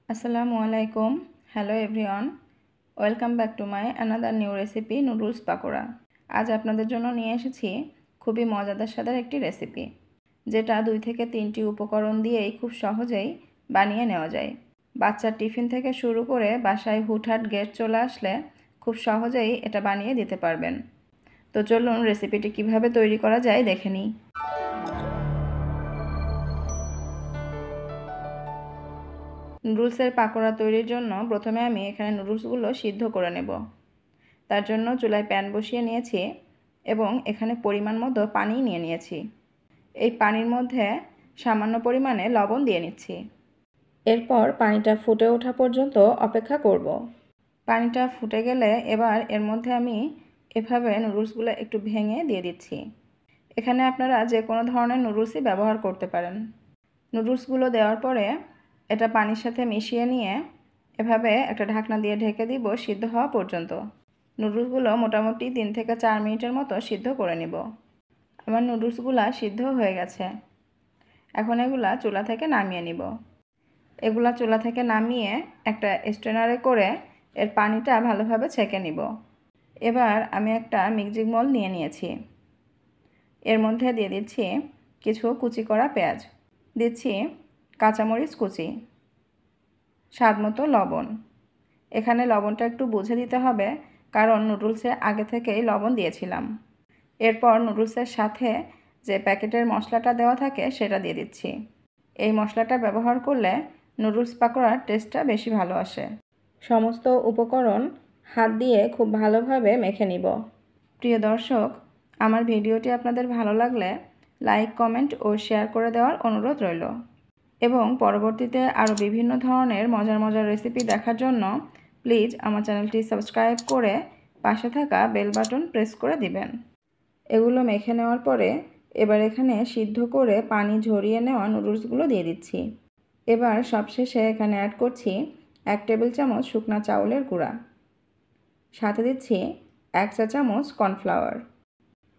আসসালামু আলাইকুম। Hello everyone, welcome back to my another new recipe noodles pakora. আজ আপনাদের জন্য নিয়ে এসেছি খুবই মজাদার স্বাদের একটি রেসিপি, যেটা 2 থেকে 3টি উপকরণ দিয়েই খুব সহজেই বানিয়ে নেওয়া যায়। বাচ্চার টিফিন থেকে শুরু করে বাসায় হুটহাট গেস্ট চলে আসলে খুব সহজেই এটা বানিয়ে দিতে পারবেন। তো চলুন রেসিপিটি কিভাবে তৈরি করা যায় দেখে নিই। নুডলসের পাকোড়া তৈরির জন্য প্রথমে আমি এখানে নুডলসগুলো সিদ্ধ করে নেব। তার জন্য চুলায় প্যান বসিয়ে নিয়েছি এবং এখানে পরিমাণ মতো পানি নিয়ে নিয়েছি। এই পানির মধ্যে সামান্য পরিমাণে লবণ দিয়ে নিচ্ছি। এরপর পানিটা ফুটে ওঠা পর্যন্ত অপেক্ষা করব। পানিটা ফুটে গেলে এবার এর মধ্যে আমি এভাবে নুডলসগুলো একটু ভেঙে দিয়ে দিচ্ছি। এখানে আপনারা যে কোনো ধরনের নুডলসই ব্যবহার করতে পারেন। নুডলসগুলো দেওয়ার পরে এটা পানির সাথে মিশিয়ে নিয়ে এভাবে একটা ঢাকনা দিয়ে ঢেকে দিব সিদ্ধ হওয়া পর্যন্ত। নুডলসগুলো মোটামুটি 3 থেকে 4 মিনিটের মতো সিদ্ধ করে নেব। আমার নুডলসগুলো সিদ্ধ হয়ে গেছে। এখন এগুলা চুলা থেকে নামিয়ে নিব। এগুলা চুলা থেকে নামিয়ে একটা স্ট্রেনারে করে এর পানিটা ভালোভাবে ছেঁকে নিব। এবার আমি একটা মিক্সিং বোল নিয়ে নিয়েছি। এর মধ্যে দিয়ে দিচ্ছি কিছু কুচি করা পেঁয়াজ, দিচ্ছি কাঁচামরিচ কুচি, স্বাদমতো লবণ। এখানে লবণটা একটু বুঝে দিতে হবে, কারণ নুডলসে আগে থেকেই লবণ দিয়েছিলাম। এরপর নুডলসের সাথে যে প্যাকেটের মশলাটা দেওয়া থাকে সেটা দিয়ে দিচ্ছি। এই মশলাটা ব্যবহার করলে নুডলস পাকোড়ার টেস্টটা বেশি ভালো আসে। সমস্ত উপকরণ হাত দিয়ে খুব ভালোভাবে মেখে নিব। প্রিয় দর্শক, আমার ভিডিওটি আপনাদের ভালো লাগলে লাইক, কমেন্ট ও শেয়ার করে দেওয়ার অনুরোধ রইল। এবং পরবর্তীতে আরও বিভিন্ন ধরনের মজার মজার রেসিপি দেখার জন্য প্লিজ আমার চ্যানেলটি সাবস্ক্রাইব করে পাশে থাকা বেল বাটন প্রেস করে দিবেন। এগুলো মেখে নেওয়ার পরে এবার এখানে সিদ্ধ করে পানি ঝরিয়ে নেওয়া নুডলসগুলো দিয়ে দিচ্ছি। এবার সবশেষে এখানে অ্যাড করছি 1 টেবিল চামচ শুকনা চাউলের গুঁড়া, সাথে দিচ্ছি 1 চা চামচ কর্নফ্লাওয়ার।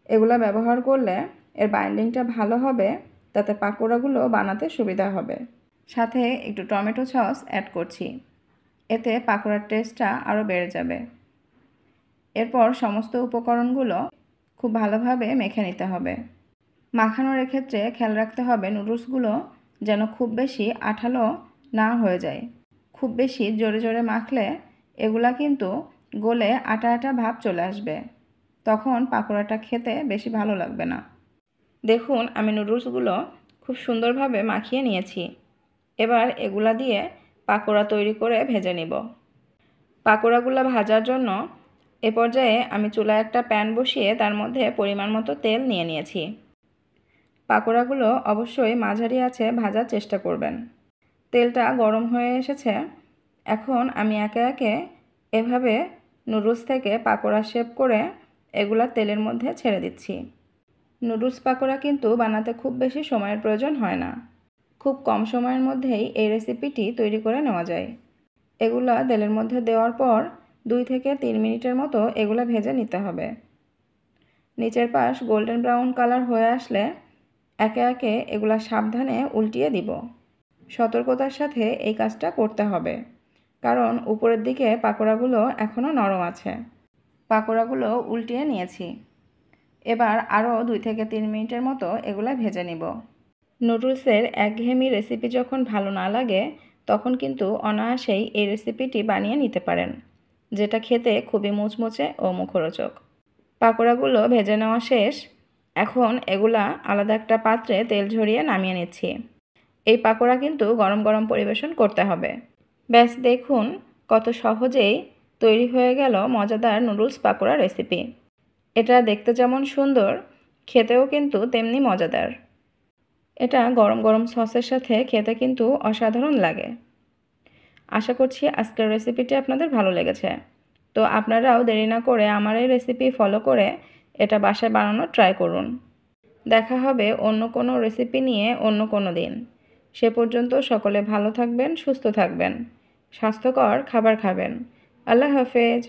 এগুলো ব্যবহার করলে এর বাইন্ডিংটা ভালো হবে, তাতে পাকোড়াগুলো বানাতে সুবিধা হবে। সাথে একটু টমেটো সস অ্যাড করছি, এতে পাকোড়ার টেস্টটা আরও বেড়ে যাবে। এরপর সমস্ত উপকরণগুলো খুব ভালোভাবে মেখে নিতে হবে। মাখানোর ক্ষেত্রে খেয়াল রাখতে হবে নুডলসগুলো যেন খুব বেশি আঠালো না হয়ে যায়। খুব বেশি জোরে জোরে মাখলে এগুলা কিন্তু গলে আটা আটা ভাব চলে আসবে, তখন পাকোড়াটা খেতে বেশি ভালো লাগবে না। দেখুন, আমি নুডলসগুলো খুব সুন্দরভাবে মাখিয়ে নিয়েছি। এবার এগুলা দিয়ে পাকোড়া তৈরি করে ভেজে নিব। পাকোড়াগুলো ভাজার জন্য এ পর্যায়ে আমি চুলায় একটা প্যান বসিয়ে তার মধ্যে পরিমাণ মতো তেল নিয়ে নিয়েছি। পাকোড়াগুলো অবশ্যই মাঝারি আঁচে ভাজার চেষ্টা করবেন। তেলটা গরম হয়ে এসেছে। এখন আমি একে একে এভাবে নুডলস থেকে পাকোড়া শেপ করে এগুলা তেলের মধ্যে ছেড়ে দিচ্ছি। নুডলস পাকোড়া কিন্তু বানাতে খুব বেশি সময়ের প্রয়োজন হয় না। খুব কম সময়ের মধ্যেই এই রেসিপিটি তৈরি করে নেওয়া যায়। এগুলা তেলের মধ্যে দেওয়ার পর 2 থেকে 3 মিনিটের মতো এগুলা ভেজে নিতে হবে। নিচের পাশ গোল্ডেন ব্রাউন কালার হয়ে আসলে একে একে এগুলা সাবধানে উল্টিয়ে দিব। সতর্কতার সাথে এই কাজটা করতে হবে, কারণ উপরের দিকে পাকোড়াগুলো এখনও নরম আছে। পাকোড়াগুলো উল্টিয়ে নিয়েছি। এবার আরও 2 থেকে 3 মিনিটের মতো এগুলা ভেজে নিব। নুডলসের একঘেয়েমি রেসিপি যখন ভালো না লাগে, তখন কিন্তু অনায়াসেই এই রেসিপিটি বানিয়ে নিতে পারেন, যেটা খেতে খুবই মুচমুচে ও মুখরোচক। পাকোড়াগুলো ভেজে নেওয়া শেষ। এখন এগুলা আলাদা একটা পাত্রে তেল ঝরিয়ে নামিয়ে নিচ্ছি। এই পাকোড়া কিন্তু গরম গরম পরিবেশন করতে হবে। ব্যাস দেখুন, কত সহজেই তৈরি হয়ে গেল মজাদার নুডলস পাকোড়া রেসিপি। এটা দেখতে যেমন সুন্দর, খেতেও কিন্তু তেমনি মজাদার। এটা গরম গরম সসের সাথে খেতে কিন্তু অসাধারণ লাগে। আশা করছি আজকের রেসিপিটি আপনাদের ভালো লেগেছে। তো আপনারাও দেরি না করে আমার এই রেসিপি ফলো করে এটা বাসায় বানানোর ট্রাই করুন। দেখা হবে অন্য কোনো রেসিপি নিয়ে অন্য কোনো দিন। সে পর্যন্ত সকলে ভালো থাকবেন, সুস্থ থাকবেন, স্বাস্থ্যকর খাবার খাবেন। আল্লাহ হাফেজ।